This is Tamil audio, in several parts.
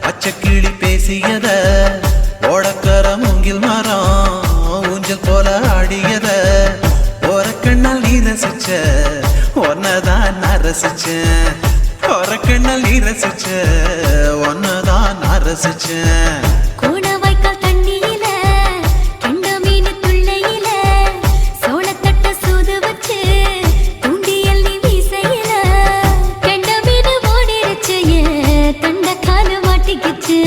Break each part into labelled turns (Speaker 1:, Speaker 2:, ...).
Speaker 1: பச்சைக்கிளி பேசியத ஓடக்கர மூங்கில் மரம் ஊஞ்சல் போல ஆடியத ஒரு கண்ணால் நீ ரசிச்ச ஒன்னதான் நான் ரசிச்சேன் ஒரு கண்ணால் நீ ரசிச்ச ஒன்னதான் நான் ரசிச்சேன்.
Speaker 2: கோணவாய்க்கால் தண்ணியில கெண்ட மீன் துள்ளையில சோளத்தட்ட சூது வச்சு தூண்டி அள்ளி வீசையில கெண்ட மீன் ஓடிருச்சு தண்ட காலு மாட்டிக்கிச்சு.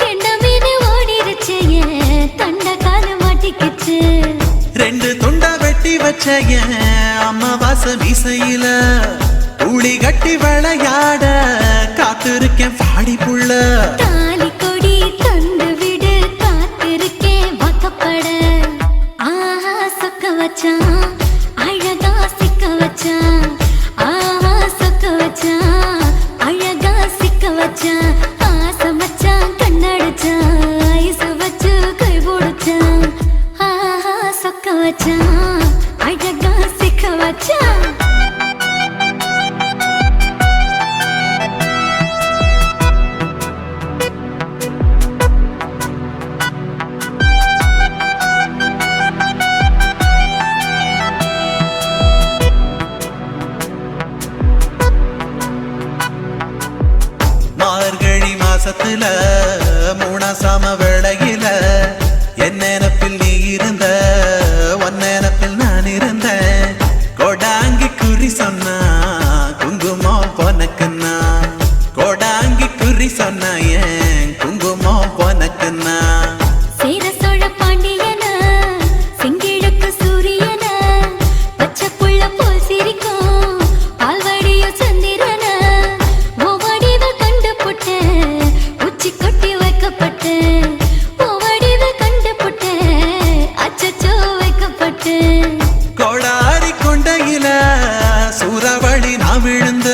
Speaker 2: கெண்ட மீன் ஓடிருச்சு தண்ட காலு மாட்டிக்கிச்சு.
Speaker 1: ரெண்டு துண்டா வெட்டி வச்ச அம்மாவாச மீசையில ஊழி கட்டி விளையாட காத்திருக்கேன் பாடி புள்ள.
Speaker 2: தாலி கொடி தந்து விடு காத்திருக்கேன் வாக்கப்பட. ஆஹா சொக்க வச்சான் அழகா சிக்க வச்சான். ஆஹா சொக்க வச்சான் அழகா சிக்க வச்சான். ஆசை வச்சான் கண்ணடிச்சான் ஐசு வச்சு கை போடுச்சான். ஆஹா சொக்க வச்சான் அழகா சிக்க வச்சான்.
Speaker 1: மார்கழி மாசத்துல மூணாசாம வேளையில என் நினப்பில் நீ இருந்த உன் நினப்பில் நான் இருந்தேன். கொடாங்கி குறி சொன்னா குங்குமம் பொனக்குன்னா. கொடாங்கி குறி சொன்னா ஏன் குங்குமம் பொனக்குன்னா.
Speaker 2: சேர சோழ பாண்டியன செங்கிழக்கு சூரியன பச்சை புள்ள போல் சிரிக்கும் பால்வடியோ சந்திரன ஓவடிவ கண்டு புட்ட உச்சி கொட்டி வைக்கப்பட்டு. ஓவடிவ கண்டு புட்ட அச்சச்சோ வைக்கப்பட்டு.
Speaker 1: கோடாரி கொண்டையில சூறாவளி நான் விழுந்த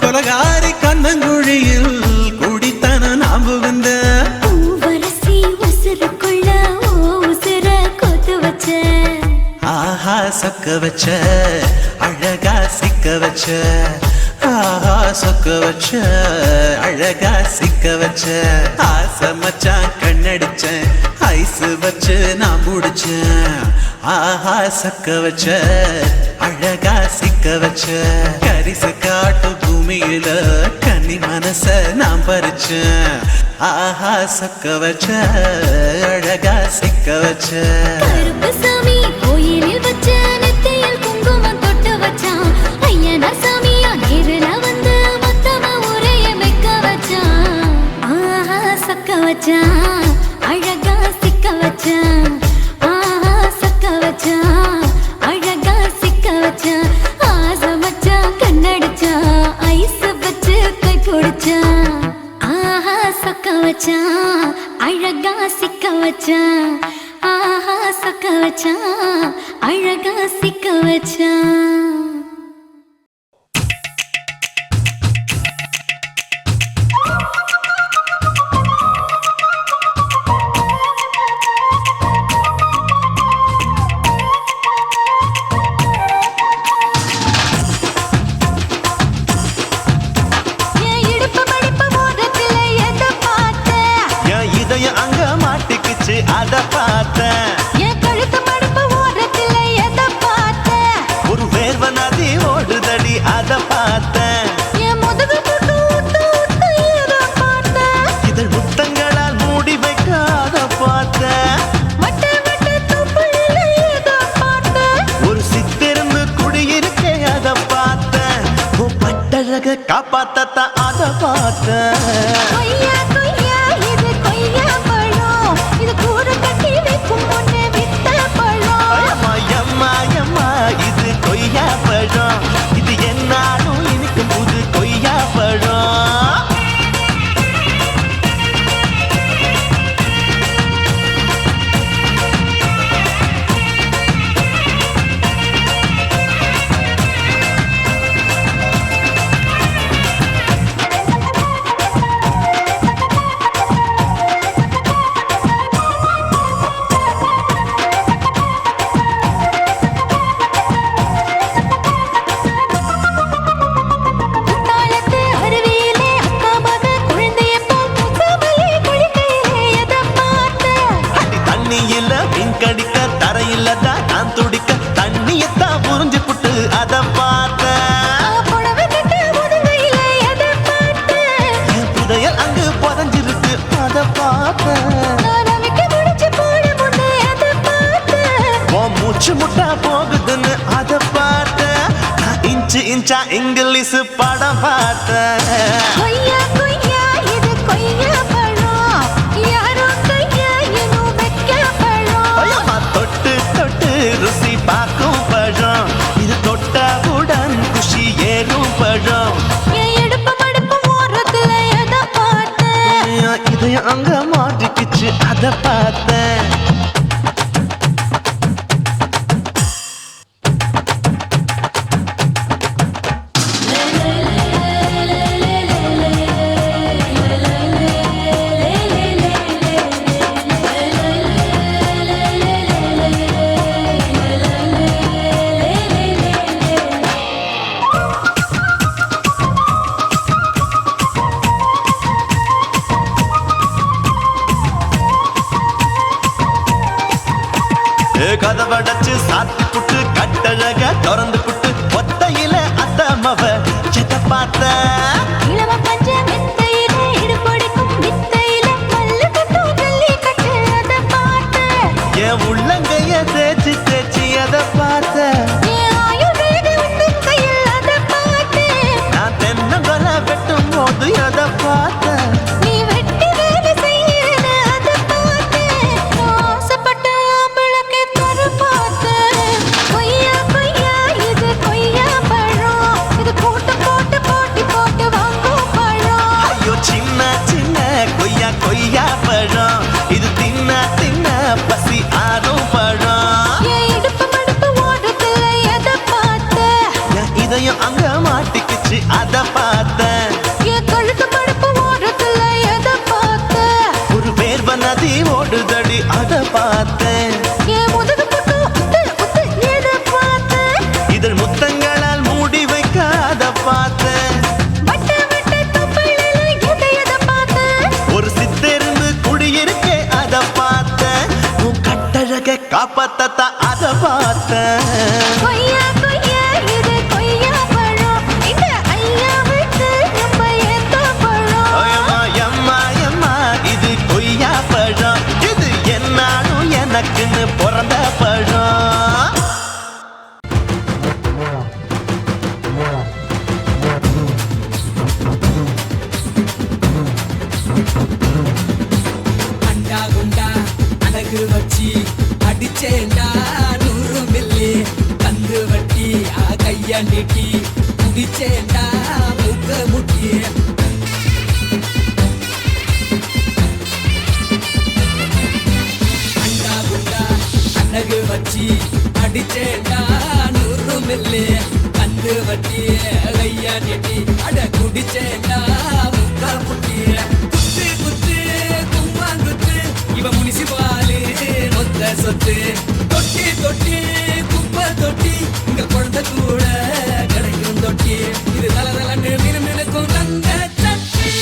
Speaker 1: கொலகாரி கண்ணங்குழியில் குடித்தன நாம் புகுந்த.
Speaker 2: பூவரசி உசுருக்குள்ள உசுர கொத்து வச்ச.
Speaker 1: ஆஹா சொக்க வச்ச அழகா சிக்க வச்ச. ஆஹா சொக்க வச்ச அழகா சிக்க வச்ச. ஆசை மச்சான் கண்ணடிச்சேன் ஐசு வச்சு நான் முடிச்சேன். ஆஹா சொக்க வச்ச அழகா சிக்க வச்ச. கரிசு காட்டு பூமியில கன்னி மனச நான் பறிச்சேன். ஆஹா சொக்க வச்ச அழகா சிக்க வச்ச.
Speaker 2: கருப்பு சாமி கோயிலில் வச்ச நெத்தியில் குங்குமம் தொட்டு வச்சான். ஐயனார் சாமியா நேருல வந்து மொத்தமா உரைய வைக்க வச்சான். ஆஹா சொக்க வச்சான் அழகா சிக்க வச்சான். ஆஹா சொக்க வச்சான் அழகா சிக்க வச்சான். ஆசை வச்சான் கண்ணடிச்சான் ஐசு வச்சு கை பிடிச்சான். ஆஹா சொக்க வச்சான் அழகா சிக்க வச்சான். ஆஹா சொக்க வச்சான் அழகா சிக்க வச்சான்.
Speaker 1: அத பார்த்தேன்
Speaker 2: என் கழுத்து மடுப்பு ஓரத்தில் எதை பார்த்தேன்.
Speaker 1: ஒரு வேர்வ நதி ஓடுதடி அத பார்த்தேன்.
Speaker 2: என் முதுகு புட்டு ஊத்து ஊத்து எதை பார்த்தேன்.
Speaker 1: இதழ் முத்தங்களால் மூடி வைக்க அத பார்த்தேன்.
Speaker 2: வட்ட வட்ட தொப்புளில் எதை பார்த்தேன்.
Speaker 1: ஒரு சித்திருந்து குடியிருக்க அத பார்த்தேன். பட்டழக காப்பாத்தத்தான் அத பார்த்தேன்.
Speaker 2: கொய்யா கொய்யா இது கொய்யா பழம். இது கூறு கட்டி வைக்கும் முன்னே வித்த பழம்.
Speaker 1: அம்மா அம்மா இது கொய்யா பழம். இது என்னாலும் இனிக்கும் புது கொய்யா பழம். பார்த்தேன்.
Speaker 2: நான் ரவிக்கு முடிச்சு போட முன்னே அதை பார்த்தேன்.
Speaker 1: உன் மூச்சு முட்டா போகுதுன்னு அதை பார்த்தேன். நான் இன்ச்சு இன்ச்சா இங்கிலீஷ் படம் பார்த்தேன்.
Speaker 2: கொய்யா கொய்யா இது கொய்யா பழம், யாரோ கையா இன்னும் வைக்க பழம்.
Speaker 1: ஐயம்மா, தொட்டு தொட்டு ருசி பார்க்கும் பழம். இது தொட்டவுடன் குஷி ஏறும் பழம்.
Speaker 2: என் இடுப்பு மடுப்பு ஓரத்துல எதை பார்த்தேன்.
Speaker 1: என் இதயம் அங்க மாட்டிக்கிச்சு அதை பார்த்தேன். கதவடைச்சு சாத்தி புட்டு கட்டழக திறந்து புட்டு ஒத்தையில அத்தமவ செத்த பார்த்த.
Speaker 2: இளவ பஞ்ச மெத்தையில இடுப்படிக்கும் வித்தையில மல்லு கட்டும் ஜல்லி கட்டு அதை பார்த்தேன்.
Speaker 1: என் உள்ளங்கைய தேய்ச்சி தேய்ச்சி அதை பார்த்த.
Speaker 2: என் ஆயுர்வேத உண்டும் கையில் அதை பார்த்தேன்.
Speaker 1: நான் தென்னங்கொலை வெட்டும் போது அதை பார்த்த.
Speaker 2: நீ வெட்டி வேலை செய்யறேன்னு அதை பார்த்தேன். நான் ஆசைப்பட்ட ஆம்பளக்கு தர பார்த்தேன். கொய்யா கொய்யா இது கொய்யா பழம், இது போட்டு போட்டு போட்டி போட்டு வாங்கும் பழம்.
Speaker 1: ஐயோ சின்ன சின்ன கொய்யா கொய்யா பழம். இது தின்ன தின்ன பசி ஆறும் பழம்.
Speaker 2: என் இடுப்பு மடுப்பு ஓரத்துல எதை பார்த்தேன்.
Speaker 1: என் இதயம் அங்க மாட்டிக்கிச்சு அதை பார்த்தேன்.
Speaker 2: என் கழுத்து மடுப்பு ஓரத்துல எதை பார்த்தேன்.
Speaker 1: ஒரு வேர்வ நதி ஓடுதடி அதை பார்த்தேன்.
Speaker 2: என் முதுகு பக்கம் உத்து உத்து எதை பார்த்தேன்.
Speaker 1: இதழ் முத்தங்களால் மூடி வைக்க அதை பார்த்தேன்.
Speaker 2: வட்ட வட்ட தொப்பையில எதை பார்த்தேன்.
Speaker 1: ஒரு சித்தெருந்து குடியிருக்கே அதை பார்த்தேன். உன் கட்டழக காப்பாத்தத்தா அதை பார்த்தேன்.
Speaker 2: கொய்யா கொய்யா இது கொய்யா பழம், இந்த ஐயாவுக்கு ரொம்ப ஏத்த பழம்.
Speaker 1: ஐயம்மா, எம்மா, எம்மா, இது கொய்யா பழம். இது என்னாலும் எனக்குன்னு பிறந்த பழம்.
Speaker 3: அண்டா குண்டா அழகு வச்சி அடிச்சேண்டா 100 மில்லி கந்து வட்டி கைய நீட்டி குடிச்சேண்டா முக்க முட்டி. அண்டா குண்டா அழகு வச்சி அடிச்சேண்டா 100 மில்லி கந்து வட்டி கைய நீட்டி அட குடிச்சேண்டா முக்க முட்டி. குத்து குத்து கும்மாங்குத்து இவ முனிசிபாலு மொத்த சொத்து. தொட்டி தொட்டி குப்பை தொட்டி இங்க குழந்தை கூட கிடைக்கும் தொட்டி. இது தல தலன்னு மினுமினுக்கும் தங்க சட்டி.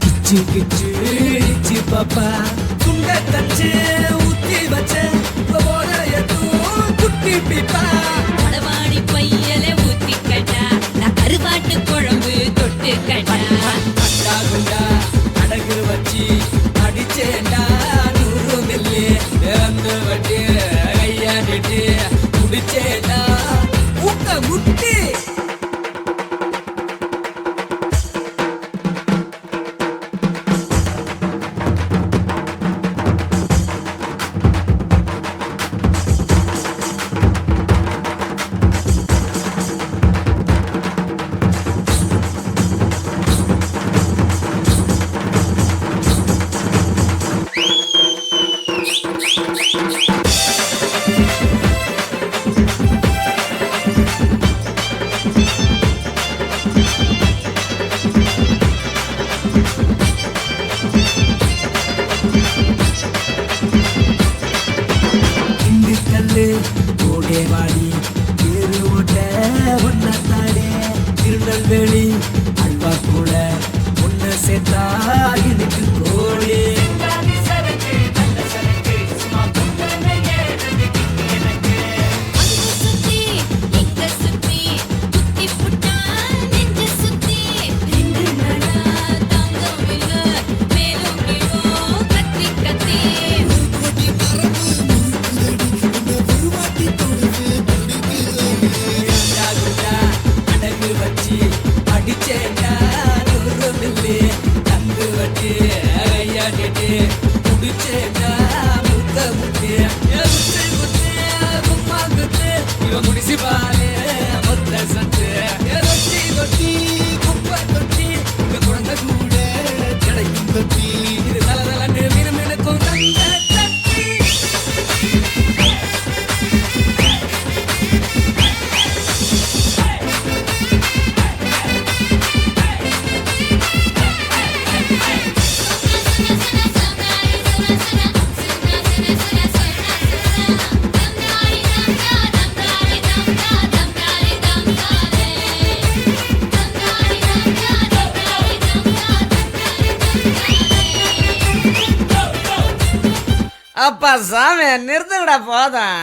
Speaker 3: கிச்சு கிச்சு இச்சு பாப்பா துண்ட தச்சு ஊத்தி வச்ச குட்டி பிப்பா.
Speaker 4: மடவாடி பையல ஊத்திக்கடா, நான் கருவாட்டு குழம்பு தொட்டுக்கடா.
Speaker 3: அண்டா குண்டா அடகு வச்சு அடிச்சேண்டா 100 மில்லி அந்த வட்டி கையா நிட்டு குடிச்சேண்டா ஊக்க முட்டி. சேர்த்தா இனிக்கு கோழி
Speaker 4: அங்க சுத்தி இங்க சுத்தி குத்தி புட்டா நெஞ்சு சுத்தி ரெண்டு நாளா தாங்கவில்ல மேலும் கீழும் கத்தி கத்தி
Speaker 3: ஜாகுடா அடகு வச்சு அடிச்சேண்டா நூறு மில்லி தங்கு வட்டி ஐயாடிட்டு குடிச்சேண்டா முக்க முட்டி குத்து குத்து கும்மா குத்து இவன் முனிசிபாலே மொத்த சத்து ரொட்டி ரொட்டி குப்பை தொட்டி இங்க குழந்தை கூட கிடைக்கும் தொட்டி இது தல தலன்னு மீன் மீனுக்கும் தங்க தட்டி
Speaker 5: அப்பா சாமி நிறுத்துங்கடா போதும்.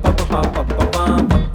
Speaker 3: பப்ப